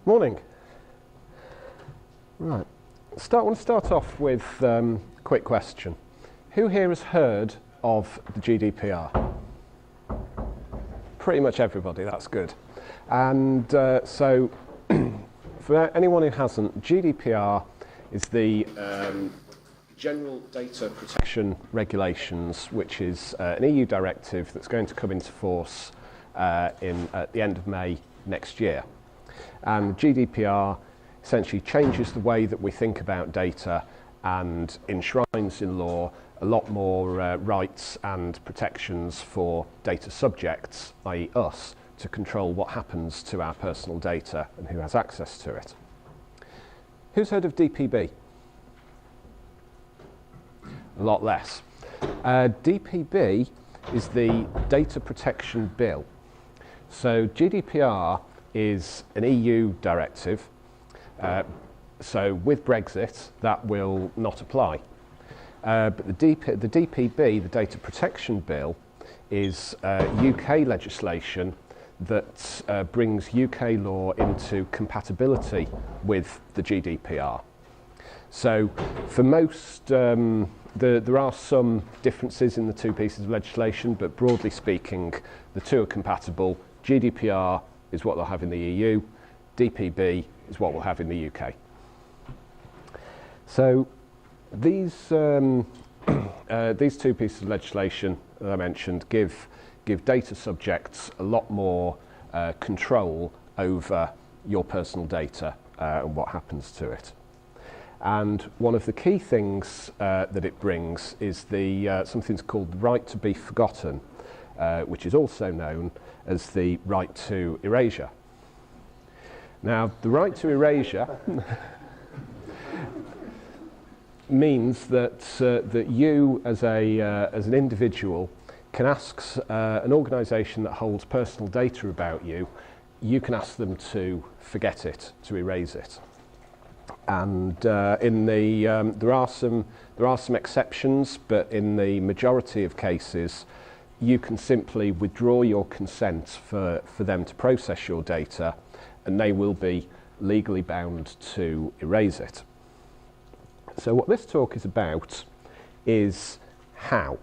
Morning. Right. I want to start off with a quick question. Who here has heard of the GDPR? Pretty much everybody, that's good. And so, for anyone who hasn't, GDPR is the General Data Protection Regulations, which is an EU directive that's going to come into force at the end of May next year. And GDPR essentially changes the way that we think about data and enshrines in law a lot more rights and protections for data subjects, i.e. us, to control what happens to our personal data and who has access to it. Who's heard of DPB? A lot less. DPB is the Data Protection Bill. So GDPR is an EU directive, so with Brexit that will not apply. But the DPB, the Data Protection Bill, is UK legislation that brings UK law into compatibility with the GDPR. So for most, there are some differences in the two pieces of legislation, but broadly speaking, the two are compatible. GDPR is what they'll have in the EU, DPB is what we'll have in the UK. So these two pieces of legislation that I mentioned give data subjects a lot more control over your personal data and what happens to it. And one of the key things that it brings is something called the right to be forgotten, which is also known as the right to erasure. Now, the right to erasure means that you, as an individual, can ask an organisation that holds personal data about you. You can ask them to forget it, to erase it. And there are some exceptions, but in the majority of cases, you can simply withdraw your consent for them to process your data, and they will be legally bound to erase it. So what this talk is about is how,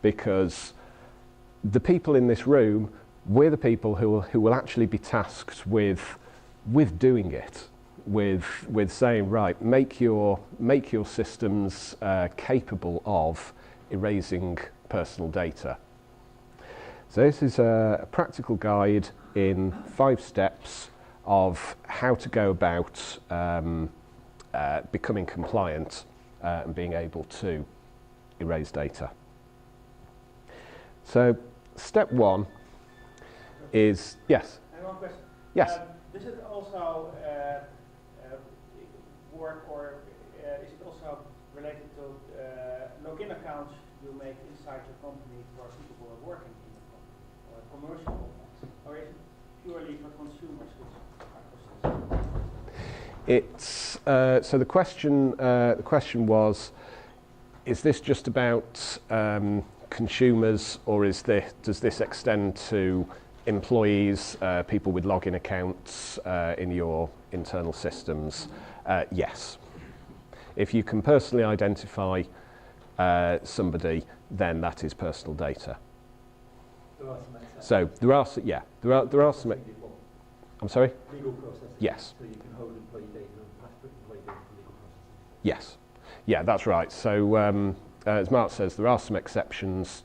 because the people in this room, we're the people who will actually be tasked with doing it, with saying, right, make your systems capable of erasing personal data. So this is a practical guide in 5 steps of how to go about becoming compliant and being able to erase data. So step 1 is, yes? I have one question. Yes. Does it also work, or is it also related to login accounts you make inside your company for people who are working in the company, or commercial ones, or is it purely for consumers which are processed? It's so the question was, is this just about consumers, or does this extend to employees, people with login accounts in your internal systems? Yes. If you can personally identify somebody, then that is personal data. So there are some. I'm sorry? Legal process. Yes. So you can hold employee data and pass employee data for legal processes. Yes. Yeah, that's right. So as Mark says, there are some exceptions.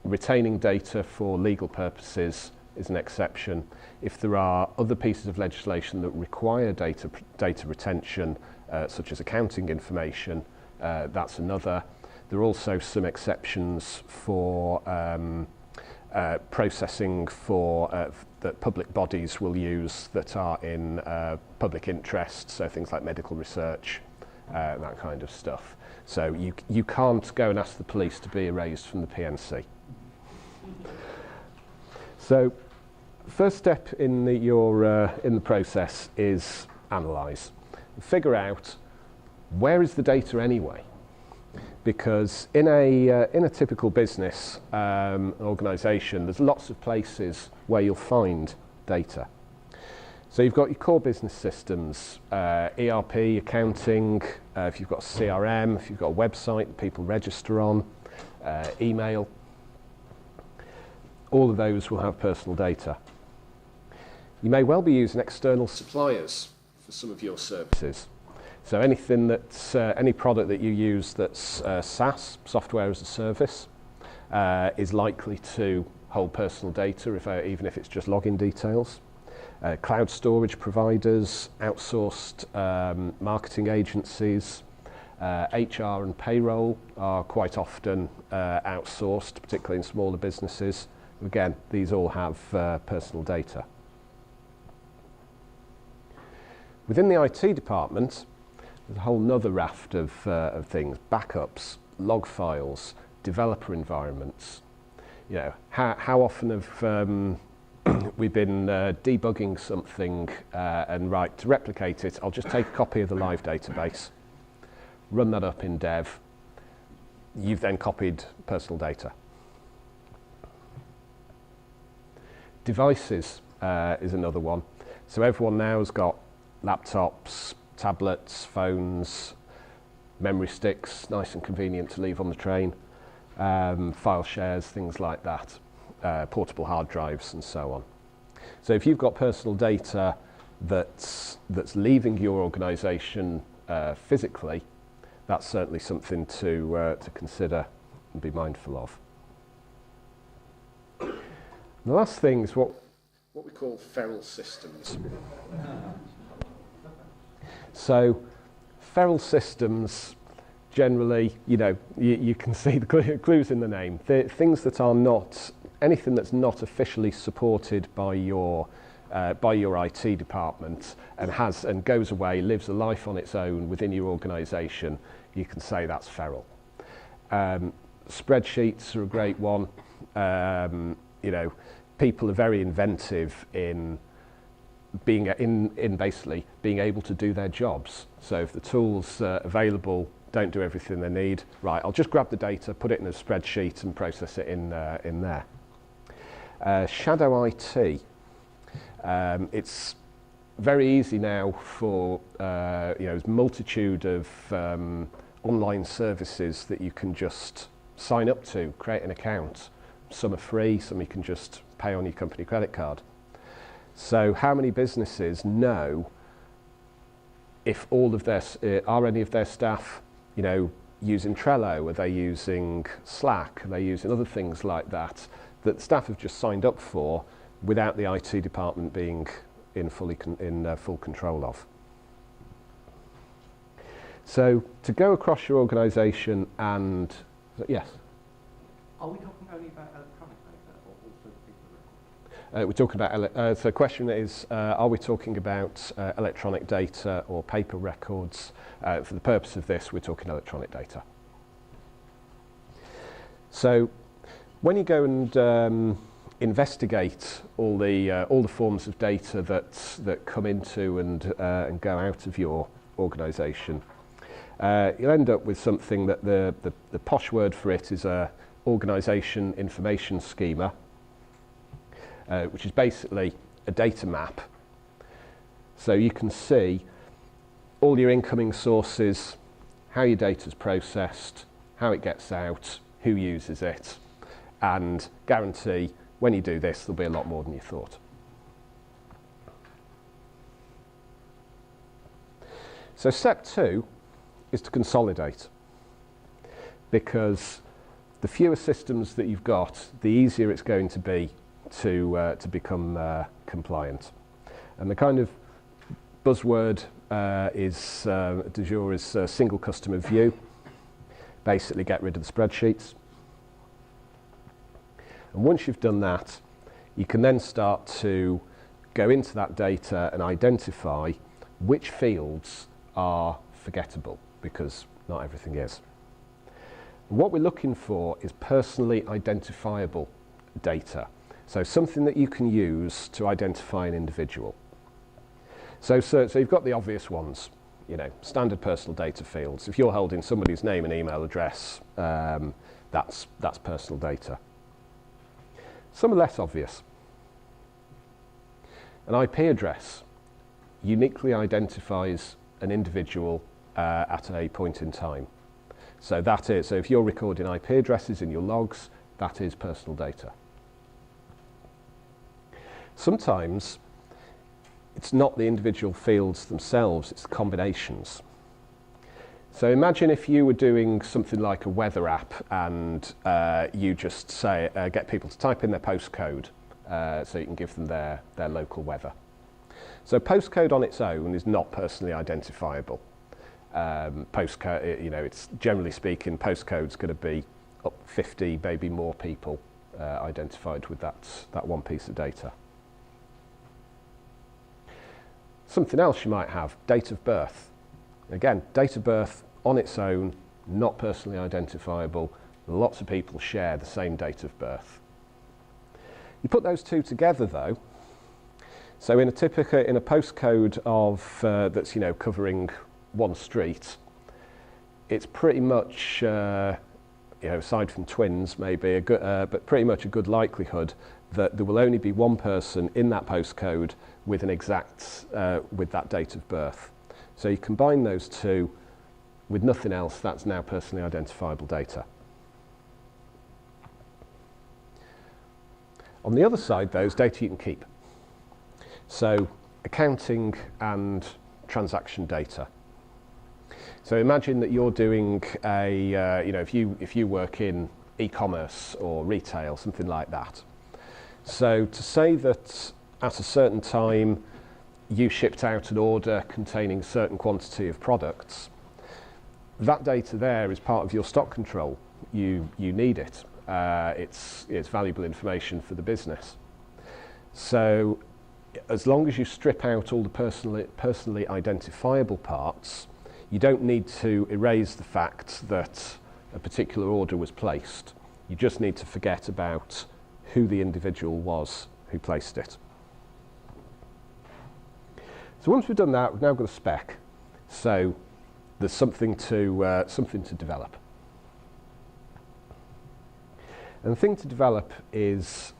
Retaining data for legal purposes is an exception. If there are other pieces of legislation that require data retention, such as accounting information, that's another. There are also some exceptions for processing that public bodies will use that are in public interest, so things like medical research, that kind of stuff. So you can't go and ask the police to be erased from the PNC. So first step in the process is analyse. Figure out, where is the data anyway? Because in a typical business organisation, there's lots of places where you'll find data. So you've got your core business systems, ERP, accounting, if you've got CRM, if you've got a website that people register on, email. All of those will have personal data. You may well be using external suppliers for some of your services. So anything that's, any product that you use that's SaaS, software as a service, is likely to hold personal data, even if it's just login details. Cloud storage providers, outsourced marketing agencies, HR and payroll are quite often outsourced, particularly in smaller businesses. Again, these all have personal data. Within the IT department, there's a whole nother raft of things: backups, log files, developer environments. You know, how often have we've been debugging something and right, to replicate it, I'll just take a copy of the live database, run that up in dev. You've then copied personal data. Devices is another one. So everyone now has got laptops, tablets, phones, memory sticks, nice and convenient to leave on the train, file shares, things like that. Portable hard drives and so on. So if you've got personal data that's leaving your organisation physically, that's certainly something to consider and be mindful of. The last thing is what we call feral systems. So feral systems, generally, you know, you can see the clues in the name. They're things that are not, anything that's not officially supported by your IT department and goes away, lives a life on its own within your organisation, you can say that's feral. Spreadsheets are a great one. You know, people are very inventive in basically being able to do their jobs. So if the tools available don't do everything they need, right, I'll just grab the data, put it in a spreadsheet and process it in there. Shadow IT. It's very easy now for, you know, there's a multitude of online services that you can just sign up to, create an account. Some are free, some you can just pay on your company credit card. So how many businesses know if all of their, are any of their staff, you know, using Trello? Are they using Slack? Are they using other things like that that staff have just signed up for without the IT department being in full control of? So to go across your organisation and, yes? Are we talking only about electronic data or also paper records? We're talking about, so the question is, are we talking about electronic data or paper records? For the purpose of this, we're talking electronic data. So when you go and investigate all the forms of data that come into and go out of your organisation, you'll end up with something that the posh word for it is a organisation information schema, which is basically a data map. So you can see all your incoming sources, how your data is processed, how it gets out, who uses it, and guarantee when you do this there'll be a lot more than you thought. So step 2 is to consolidate, because the fewer systems that you've got, the easier it's going to be to become compliant. And the kind of buzzword du jour is single customer view. Basically get rid of the spreadsheets. And once you've done that, you can then start to go into that data and identify which fields are forgettable, because not everything is. What we're looking for is personally identifiable data. So something that you can use to identify an individual. So you've got the obvious ones, you know, standard personal data fields. If you're holding somebody's name and email address, that's personal data. Some are less obvious. An IP address uniquely identifies an individual at a point in time. So that is, so if you're recording IP addresses in your logs, that is personal data. Sometimes it's not the individual fields themselves, it's the combinations. So imagine if you were doing something like a weather app and you just say, get people to type in their postcode so you can give them their local weather. So postcode on its own is not personally identifiable. Postcode, you know, it's generally speaking, postcode's going to be up 50, maybe more people identified with that one piece of data. Something else you might have, date of birth. Again, date of birth on its own, not personally identifiable. Lots of people share the same date of birth. You put those two together though, so in a postcode of that's, you know, covering one street, it's pretty much, you know, aside from twins maybe, a good, but pretty much a good likelihood that there will only be one person in that postcode with an exact, with that date of birth. So you combine those two with nothing else, that's now personally identifiable data. On the other side, though, is data you can keep. So accounting and transaction data. So imagine that you're doing a, you know, if you work in e-commerce or retail, something like that. So to say that at a certain time you shipped out an order containing a certain quantity of products, that data there is part of your stock control. You need it. It's valuable information for the business. So as long as you strip out all the personally identifiable parts, you don't need to erase the fact that a particular order was placed. You just need to forget about who the individual was who placed it. So once we've done that, we've now got a spec. So there's something to develop. And the thing to develop is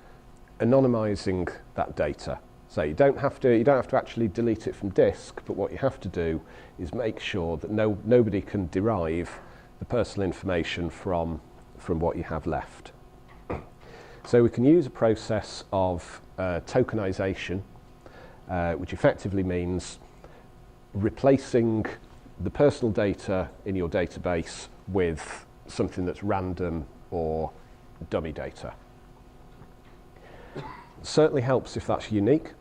anonymizing that data. So you don't have to actually delete it from disk, but what you have to do is make sure that nobody can derive the personal information from what you have left. So we can use a process of tokenization, which effectively means replacing the personal data in your database with something that's random or dummy data. It certainly helps if that's unique.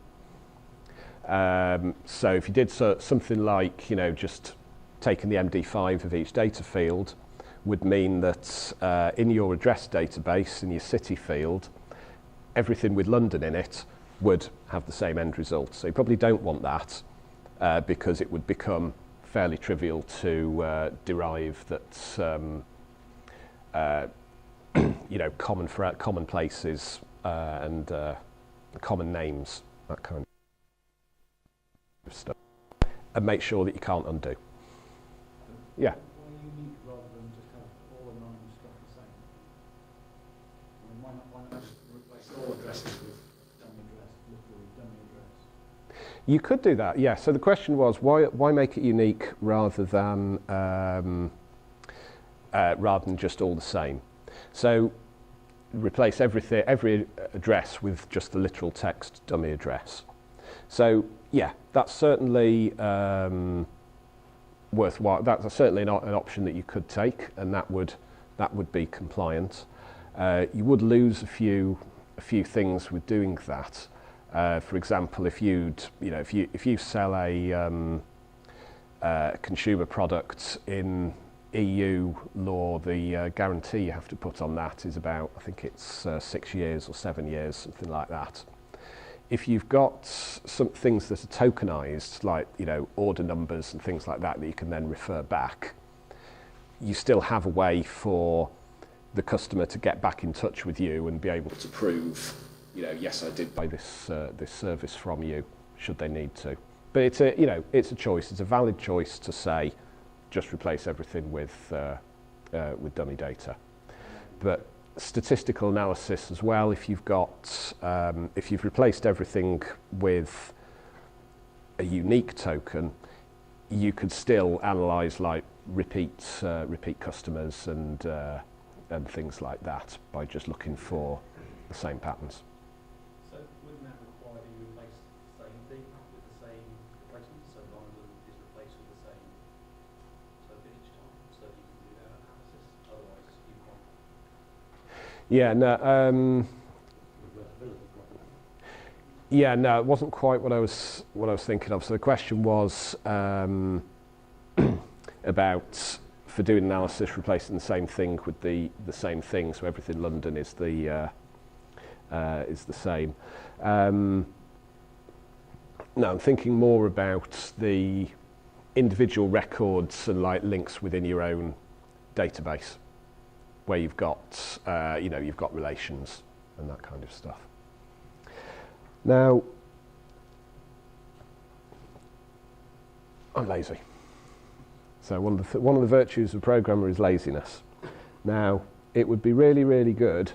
So if you did something like, you know, just taking the MD5 of each data field would mean that in your address database, in your city field, everything with London in it would have the same end result. So you probably don't want that because it would become fairly trivial to derive that you know, common places and common names, that kind of stuff, and make sure that you can't undo. Yeah. Why unique rather than just have all anonymous stuff the same? I mean, why not just replace all addresses with dummy address, literally dummy address? You could do that, yeah. So the question was, why make it unique rather than just all the same? So replace every address with just the literal text dummy address. So yeah, that's certainly worthwhile. That's certainly not an option that you could take, and that would be compliant. You would lose a few things with doing that. For example, if you sell a consumer product in EU law, the guarantee you have to put on that is about, I think it's 6 years or 7 years, something like that. If you've got some things that are tokenized, like, you know, order numbers and things like that you can then refer back, you still have a way for the customer to get back in touch with you and be able to prove, you know, yes, I did buy this service from you, should they need to. But it's a choice. It's a valid choice to say, just replace everything with dummy data. But statistical analysis as well, if you've replaced everything with a unique token, you could still analyse like repeat customers and things like that by just looking for the same patterns. So wouldn't that require that you replace the same thing with the same replacement? So one of them is replaced with the same token each time, so you can do that analysis. Otherwise, you can't. Yeah, no. Reversibility problem. Yeah, no, it wasn't quite what I was thinking of. So the question was about, for doing analysis, replacing the same thing with the same thing, so everything in London is the same. No, I'm thinking more about the individual records and like links within your own database, where you've got you've got relations and that kind of stuff. Now, I'm lazy. So one of the virtues of a programmer is laziness. Now, it would be really, really good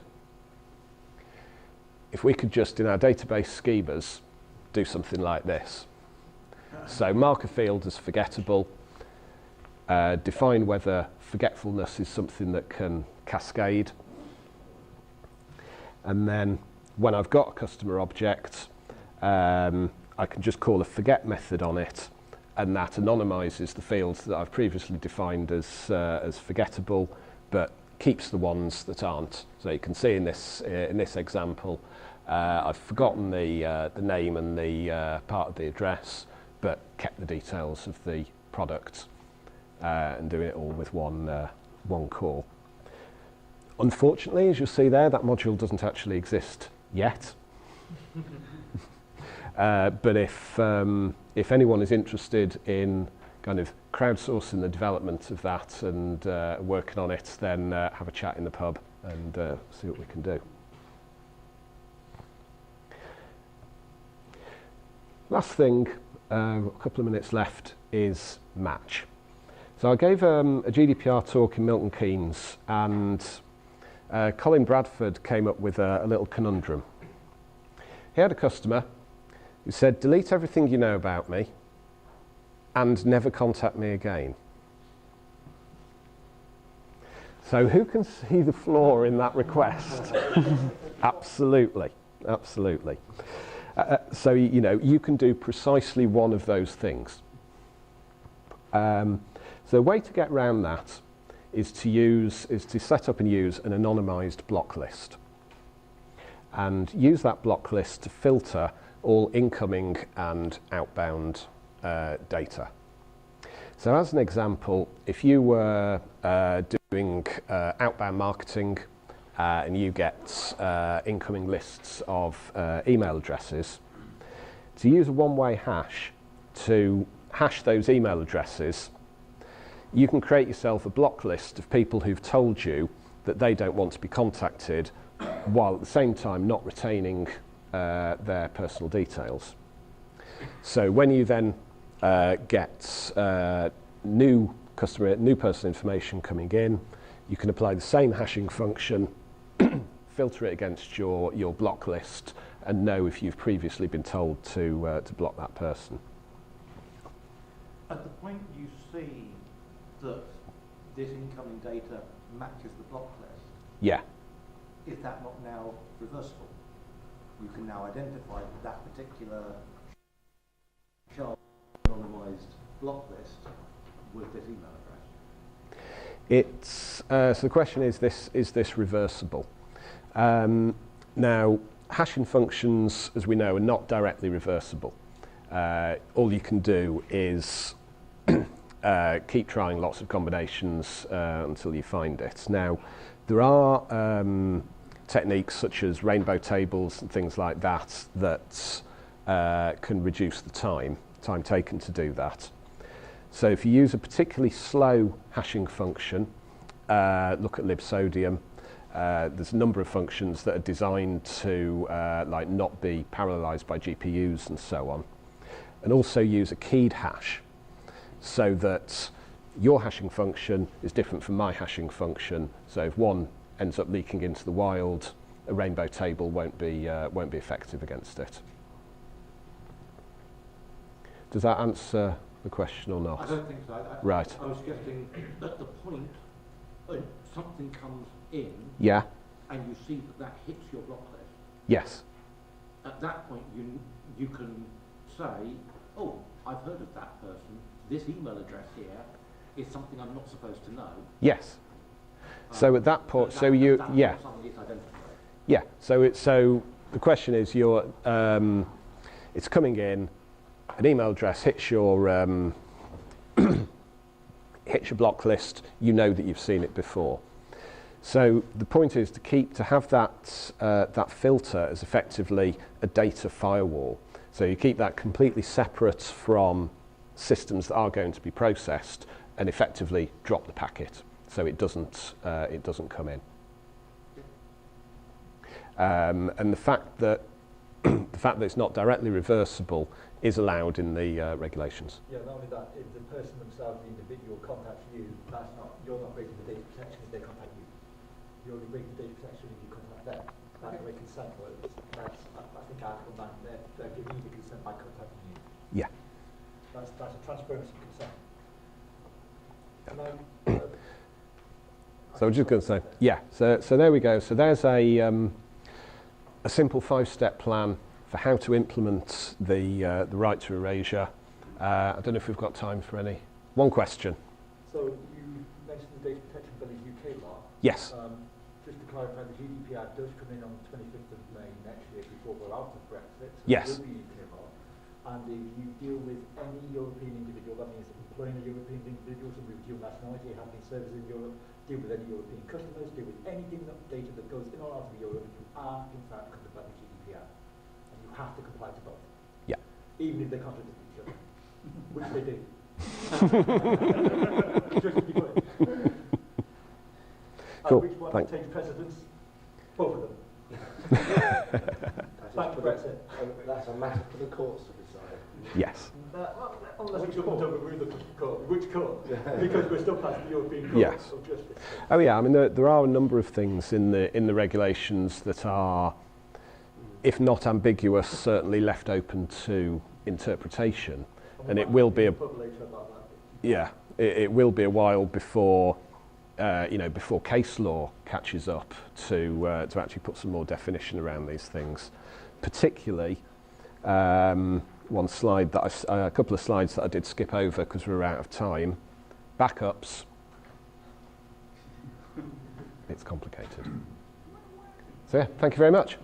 if we could just, in our database schemas, do something like this. So mark a field as forgettable, define whether forgetfulness is something that can cascade, and then when I've got a customer object, I can just call a forget method on it, and that anonymizes the fields that I've previously defined as forgettable, but keeps the ones that aren't. So you can see in this example, I've forgotten the name and the part of the address, but kept the details of the product and doing it all with one call. Unfortunately, as you'll see there, that module doesn't actually exist yet. But if anyone is interested in kind of crowdsourcing the development of that and working on it, then have a chat in the pub and see what we can do. Last thing, a couple of minutes left, is match. So I gave a GDPR talk in Milton Keynes, and Colin Bradford came up with a little conundrum. He had a customer who said, delete everything you know about me and never contact me again. So who can see the flaw in that request? Absolutely, absolutely. So, you can do precisely one of those things. So the way to get around that is to set up and use an anonymized block list, and use that block list to filter all incoming and outbound data. So as an example, if you were doing outbound marketing and you get incoming lists of email addresses, to use a one-way hash to hash those email addresses, you can create yourself a block list of people who've told you that they don't want to be contacted, while at the same time not retaining their personal details. So when you then get new personal information coming in, you can apply the same hashing function, filter it against your block list, and know if you've previously been told to block that person. At the point you see that this incoming data matches the block list, Yeah. is that not now reversible? You can now identify that particular anonymized block list with this email address. So the question is this reversible? Now, hashing functions, as we know, are not directly reversible. All you can do is keep trying lots of combinations until you find it. Now, there are techniques such as rainbow tables and things like that that can reduce the time taken to do that. So if you use a particularly slow hashing function, look at libsodium. There's a number of functions that are designed to not be parallelized by GPUs and so on. And also use a keyed hash, so that your hashing function is different from my hashing function. So if one ends up leaking into the wild, a rainbow table won't be effective against it. Does that answer the question or not? I don't think so. Right. I was suggesting at the point something comes in Yeah. and you see that hits your block list. Yes. At that point, you can say, oh, I've heard of that person. This email address here is something I'm not supposed to know. Yes. So at that point, so you, yeah. Yeah. So the question is, it's coming in. An email address hits your hits your block list. You know that you've seen it before. So the point is to have that that filter as effectively a data firewall. So you keep that completely separate from systems that are going to be processed, and effectively drop the packet so it doesn't come in. And the fact that it's not directly reversible is allowed in the regulations. Yeah, not only that, if the person themselves, the individual, contacts you, you're not breaking the data protection if they contact you. You're only breaking the data protection if you contact them. That's the way consent works. I think Article 9, they're giving you the consent by contacting you. Yeah. That's a transparency consent. So I'm just going to say, yeah. So there we go. So there's a simple 5-step plan for how to implement the right to erasure. I don't know if we've got time for any. One question. So you mentioned the Data Protection Bill is UK law. Yes. Just to clarify, the GDPR does come in on the 25th of May next year before we're out of Brexit. So Yes. it will be UK law. And if you deal with any European individual, that means employing a European individual, somebody with dual nationality, having services in Europe, deal with any European customers, deal with anything data that goes in or out of Europe, you are in fact covered by the GDPR. And you have to comply to both. Yeah. Even if they contradict each other, which they do. Just to be clear. Cool. Which one Thanks. takes precedence? Both of them. Back to Brexit. That's a matter for the courts to decide. Yes. Unless we government overrule the court. Which court? Because we're still past the European Court Yes. of Justice. Oh yeah. I mean, there are a number of things in the regulations that are, if not ambiguous, certainly left open to interpretation, and it will be it will be a while before before case law catches up to actually put some more definition around these things. Particularly, one slide that a couple of slides that I did skip over because we were out of time. Backups. It's complicated. So yeah, thank you very much.